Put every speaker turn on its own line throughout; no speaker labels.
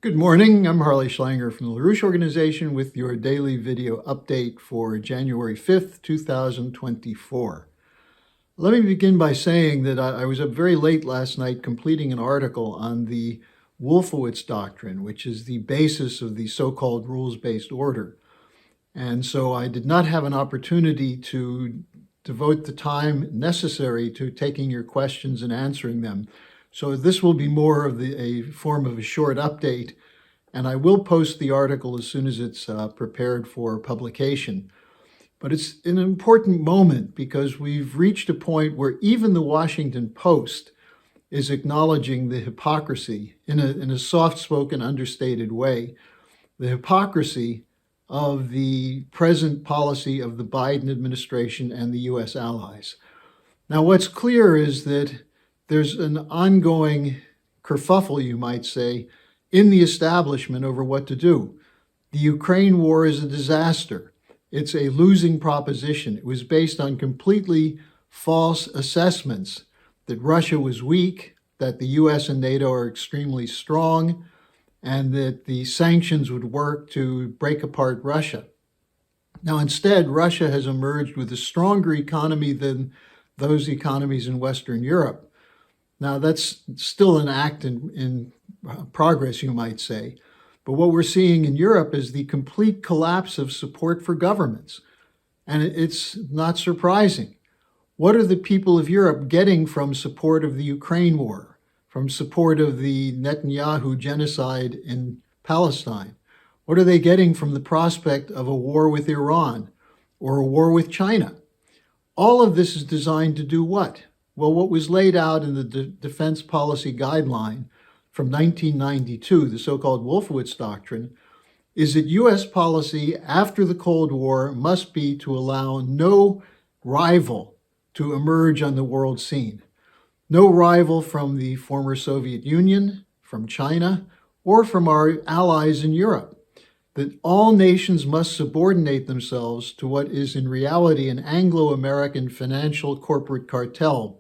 Good morning, I'm Harley Schlanger from the LaRouche Organization with your daily video update for January 5th, 2024. Let me begin by saying that I was up very late last night completing an article on the Wolfowitz Doctrine, which is the basis of the so-called rules-based order. And so I did not have an opportunity to devote the time necessary to taking your questions and answering them. So this will be more of a form of a short update, and I will post the article as soon as it's prepared for publication. But it's an important moment because we've reached a point where even the Washington Post is acknowledging the hypocrisy in a soft-spoken, understated way, the hypocrisy of the present policy of the Biden administration and the U.S. allies. Now, what's clear is that there's an ongoing kerfuffle, you might say, in the establishment over what to do. The Ukraine war is a disaster. It's a losing proposition. It was based on completely false assessments that Russia was weak, that the US and NATO are extremely strong, and that the sanctions would work to break apart Russia. Now, instead, Russia has emerged with a stronger economy than those economies in Western Europe. Now, that's still an act in progress, you might say. But what we're seeing in Europe is the complete collapse of support for governments. And it's not surprising. What are the people of Europe getting from support of the Ukraine war, from support of the Netanyahu genocide in Palestine? What are they getting from the prospect of a war with Iran or a war with China? All of this is designed to do what? Well, what was laid out in the Defense Policy Guideline from 1992, the so-called Wolfowitz Doctrine, is that U.S. policy after the Cold War must be to allow no rival to emerge on the world scene. No rival from the former Soviet Union, from China, or from our allies in Europe. That all nations must subordinate themselves to what is in reality an Anglo-American financial corporate cartel,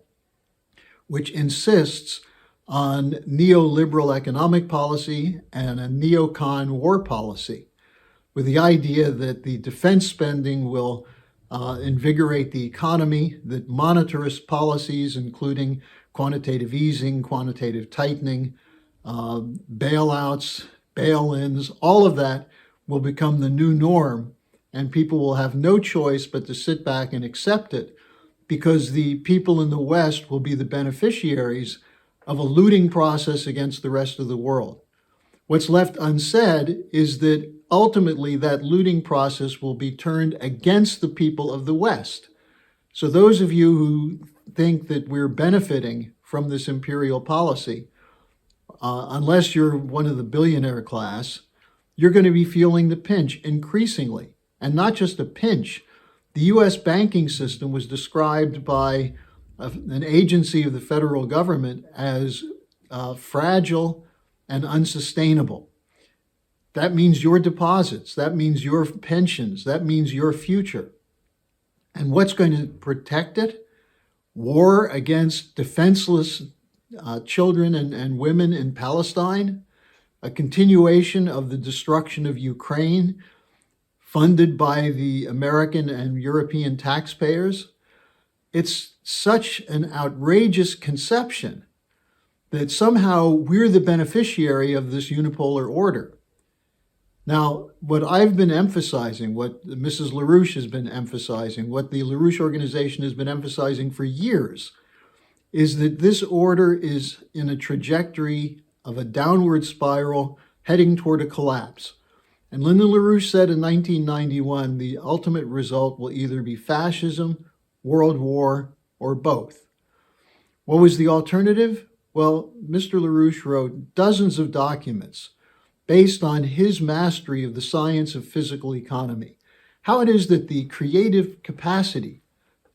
which insists on neoliberal economic policy and a neocon war policy, with the idea that the defense spending will invigorate the economy, that monetarist policies, including quantitative easing, quantitative tightening, bailouts, bail-ins, all of that will become the new norm, and people will have no choice but to sit back and accept it, because the people in the West will be the beneficiaries of a looting process against the rest of the world. What's left unsaid is that ultimately that looting process will be turned against the people of the West. So those of you who think that we're benefiting from this imperial policy, unless you're one of the billionaire class, you're going to be feeling the pinch increasingly. And not just a pinch. The U.S. banking system was described by an agency of the federal government as fragile and unsustainable. That means your deposits, that means your pensions, that means your future. And what's going to protect it? War against defenseless children and women in Palestine, a continuation of the destruction of Ukraine, funded by the American and European taxpayers. It's such an outrageous conception that somehow we're the beneficiary of this unipolar order. Now, what I've been emphasizing, what Mrs. LaRouche has been emphasizing, what the LaRouche Organization has been emphasizing for years, is that this order is in a trajectory of a downward spiral heading toward a collapse. And Lyndon LaRouche said in 1991, the ultimate result will either be fascism, world war, or both. What was the alternative? Well, Mr. LaRouche wrote dozens of documents based on his mastery of the science of physical economy, how it is that the creative capacity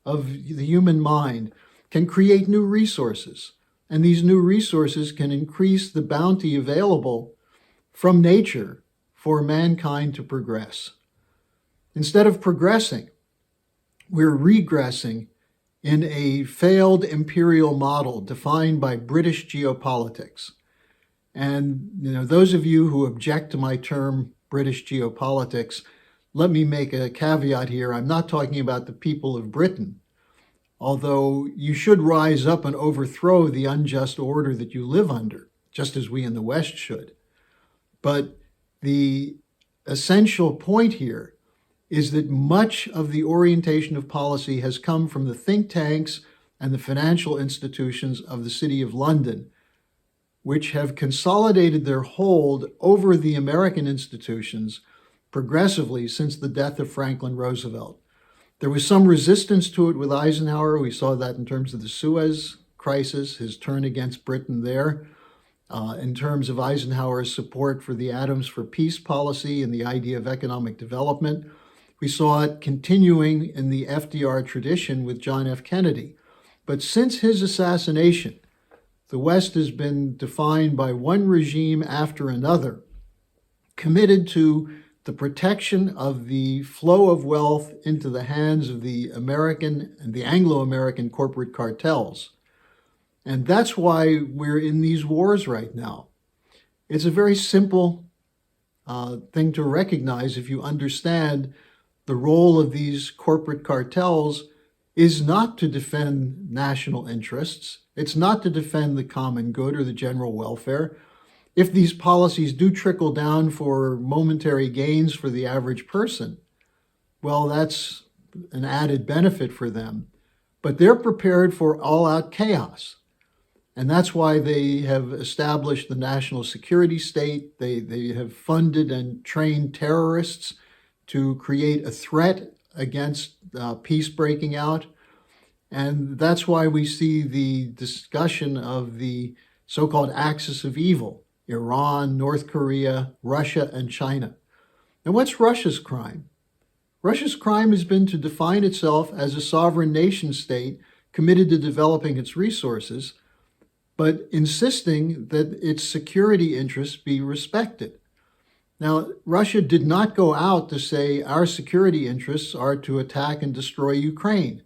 of the human mind can create new resources, and these new resources can increase the bounty available from nature for mankind to progress. Instead of progressing, we're regressing in a failed imperial model defined by British geopolitics. And those of you who object to my term British geopolitics, let me make a caveat here. I'm not talking about the people of Britain, although you should rise up and overthrow the unjust order that you live under, just as we in the West should. But the essential point here is that much of the orientation of policy has come from the think tanks and the financial institutions of the City of London, which have consolidated their hold over the American institutions progressively since the death of Franklin Roosevelt. There was some resistance to it with Eisenhower. We saw that in terms of the Suez crisis, his turn against Britain there. In terms of Eisenhower's support for the Atoms for Peace policy and the idea of economic development. We saw it continuing in the FDR tradition with John F. Kennedy. But since his assassination, the West has been defined by one regime after another, committed to the protection of the flow of wealth into the hands of the American and the Anglo-American corporate cartels. And that's why we're in these wars right now. It's a very simple thing to recognize if you understand the role of these corporate cartels is not to defend national interests. It's not to defend the common good or the general welfare. If these policies do trickle down for momentary gains for the average person, well, that's an added benefit for them. But they're prepared for all-out chaos. And that's why they have established the national security state. They have funded and trained terrorists to create a threat against peace breaking out. And that's why we see the discussion of the so-called axis of evil, Iran, North Korea, Russia, and China. And what's Russia's crime? Russia's crime has been to define itself as a sovereign nation state committed to developing its resources, but insisting that its security interests be respected. Now, Russia did not go out to say our security interests are to attack and destroy Ukraine.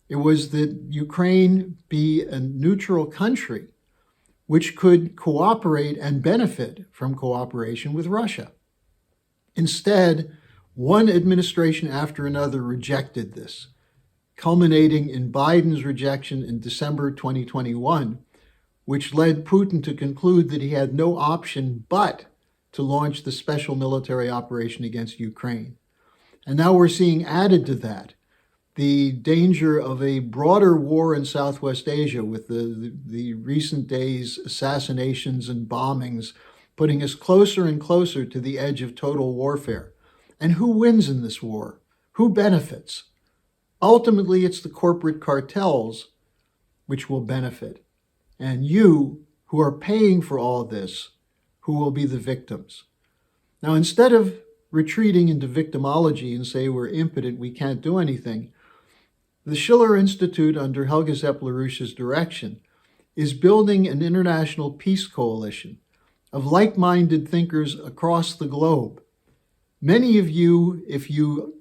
It was that Ukraine be a neutral country which could cooperate and benefit from cooperation with Russia. Instead, one administration after another rejected this, culminating in Biden's rejection in December 2021, which led Putin to conclude that he had no option but to launch the special military operation against Ukraine. And now we're seeing added to that the danger of a broader war in Southwest Asia with the recent days' assassinations and bombings, putting us closer and closer to the edge of total warfare. And who wins in this war? Who benefits? Ultimately, it's the corporate cartels which will benefit. And you, who are paying for all this, who will be the victims. Now, instead of retreating into victimology and say we're impotent, we can't do anything, the Schiller Institute, under Helga Zepp-LaRouche's direction, is building an international peace coalition of like-minded thinkers across the globe. Many of you, if you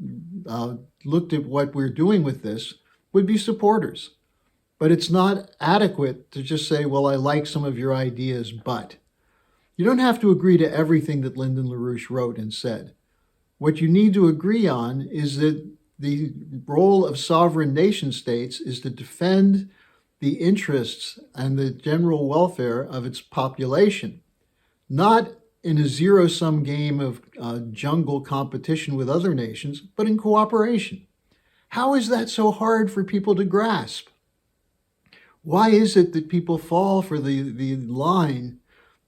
looked at what we're doing with this, would be supporters. But it's not adequate to just say, well, I like some of your ideas, but. You don't have to agree to everything that Lyndon LaRouche wrote and said. What you need to agree on is that the role of sovereign nation states is to defend the interests and the general welfare of its population, not in a zero-sum game of jungle competition with other nations, but in cooperation. How is that so hard for people to grasp? Why is it that people fall for the line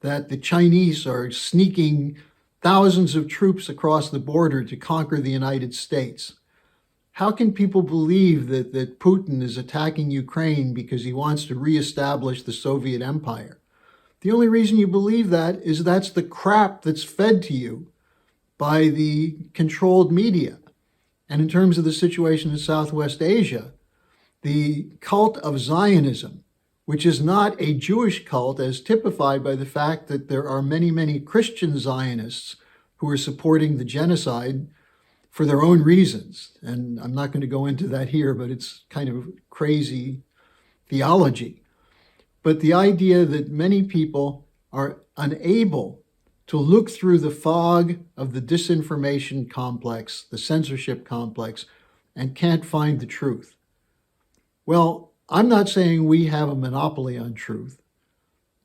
that the Chinese are sneaking thousands of troops across the border to conquer the United States? How can people believe that Putin is attacking Ukraine because he wants to reestablish the Soviet Empire? The only reason you believe that is that's the crap that's fed to you by the controlled media. And in terms of the situation in Southwest Asia, the cult of Zionism, which is not a Jewish cult as typified by the fact that there are many, many Christian Zionists who are supporting the genocide for their own reasons. And I'm not going to go into that here, but it's kind of crazy theology. But the idea that many people are unable to look through the fog of the disinformation complex, the censorship complex, and can't find the truth. Well, I'm not saying we have a monopoly on truth,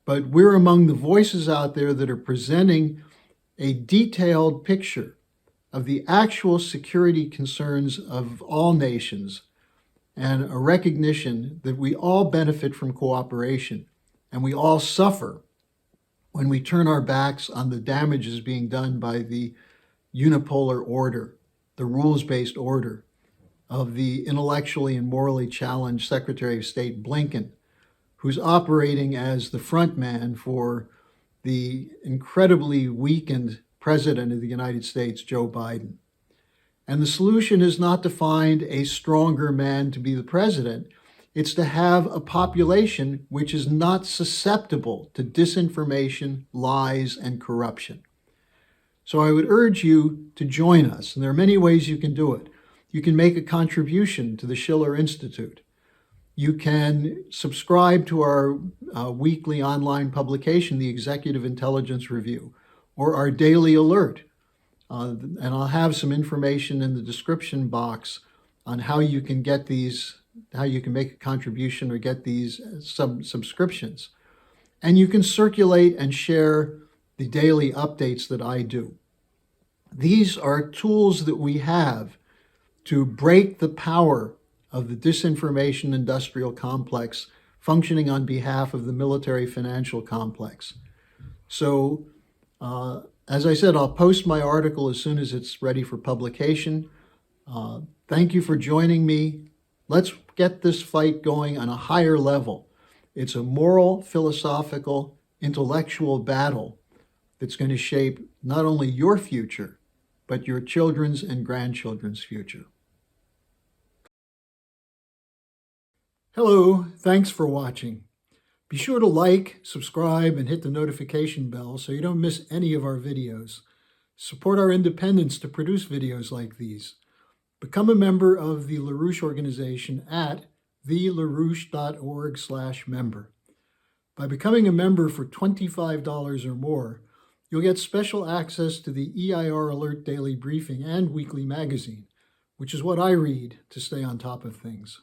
but we're among the voices out there that are presenting a detailed picture of the actual security concerns of all nations and a recognition that we all benefit from cooperation and we all suffer when we turn our backs on the damages being done by the unipolar order, the rules-based order of the intellectually and morally challenged Secretary of State Blinken, who's operating as the front man for the incredibly weakened President of the United States, Joe Biden. And the solution is not to find a stronger man to be the president. It's to have a population which is not susceptible to disinformation, lies, and corruption. So I would urge you to join us, and there are many ways you can do it. You can make a contribution to the Schiller Institute. You can subscribe to our weekly online publication, the Executive Intelligence Review, or our daily alert. And I'll have some information in the description box on how you can get these, how you can make a contribution or get these subscriptions. And you can circulate and share the daily updates that I do. These are tools that we have to break the power of the disinformation industrial complex functioning on behalf of the military financial complex. So, as I said, I'll post my article as soon as it's ready for publication. Thank you for joining me. Let's get this fight going on a higher level. It's a moral, philosophical, intellectual battle that's going to shape not only your future, but your children's and grandchildren's future. Hello, thanks for watching. Be sure to like, subscribe, and hit the notification bell so you don't miss any of our videos. Support our independence to produce videos like these. Become a member of the LaRouche Organization at thelarouche.org/member. By becoming a member for $25 or more, you'll get special access to the EIR Alert Daily Briefing and Weekly Magazine, which is what I read to stay on top of things.